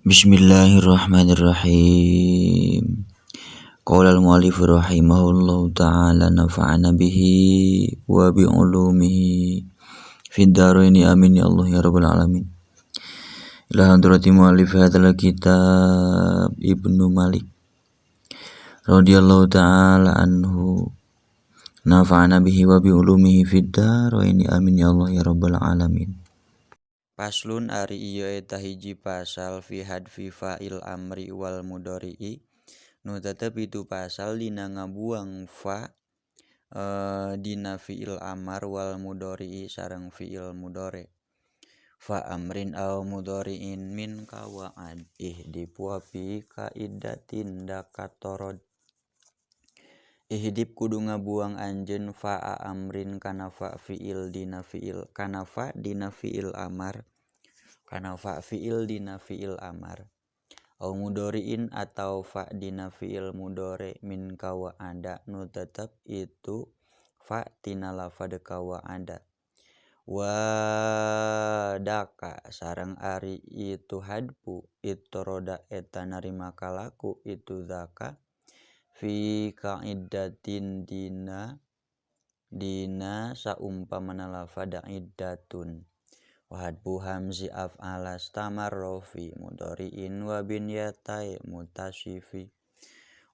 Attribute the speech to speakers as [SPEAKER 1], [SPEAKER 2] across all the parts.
[SPEAKER 1] Bismillahirrahmanirrahim. Qala al-mu'allif rahimahullahu ta'ala nafa'ana bihi wa bi'ulumihi fid dharaini amin ya Allah ya rabbal alamin. Ila hadrati mu'allif hadzal kitab Ibnu Malik radhiyallahu ta'ala anhu nafa'ana bihi wa bi'ulumihi fid dharaini amin ya Allah ya rabbal alamin.
[SPEAKER 2] Paslun ari ieu eta hiji pasal fi hadfi fa'il amri wal mudhari'i nu tetep itu pasal dina ngabuang fa dina fi'il amar wal mudhari'i sareng fi'il mudhari. Fa amrin aw mudhari'in min kawa'ad ihdib wa fi kaidatin dakatorod. Ihdib kudu ngabuang anjeun fa amrin kana fa fi'il dina fi'il kana fa dina fi'il amar kana fa fi'il dina fi'il amar au mudhari'in atau fa dina fi'il mudhari min kawa'ada nu tetep itu fa tina lafad kawa'ada wa daka sareng ari itu hadpu itu roda eta narima kalaku itu zaka fi kaidatin dina saumpamana lafad iddatun wa hadbu hamzi af'ala stamarra fi mudhari'in wa binyatai mutasyifi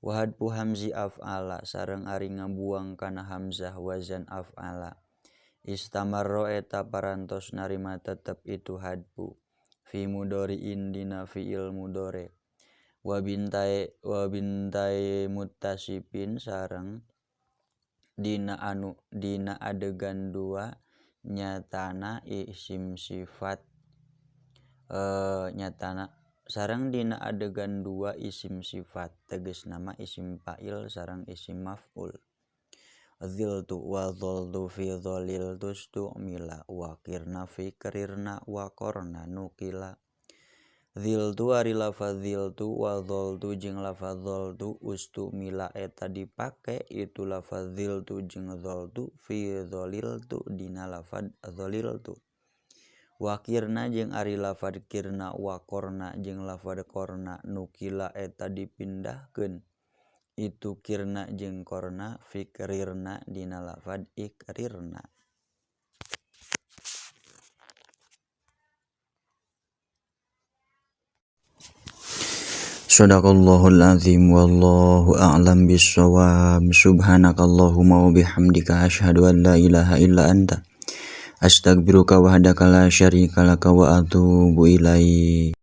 [SPEAKER 2] wa hadbu hamzi af'ala sareng ari ngabuang kana hamzah wazan af'ala istamarra eta parantos narima tetep itu hadbu fi mudhari'in dina fi'il mudhari wa bintai mutasifin sareng dina adegan dua nyatana isim sifat sareng dina adegan dua isim sifat tegas nama isim fa'il sareng isim maf'ul. Ziltu wa dhaltu fi dhaliltu stu'mila wa qirna fi qirirna wa qarna nukila. Ziltu ari lafaz ziltu wa dhaltu jeung lafaz dhaltu ustumila eta dipake itu lafaz ziltu jeung dhaltu fi dhaliltu dina lafaz dhaliltu. Wa qirna jeung ari lafaz qirna wa qarna jeung lafaz qarna nukila eta dipindahkeun itu qirna jeung qarna fi qirirna dina lafaz iqrirna.
[SPEAKER 1] Shadaqallahul azim wallahu a'lam bissawab. Subhanakallahumma wa bihamdika asyhadu an la ilaha illa anta astaghfiruka wahdaka la syarika laka wa atubu ilaik.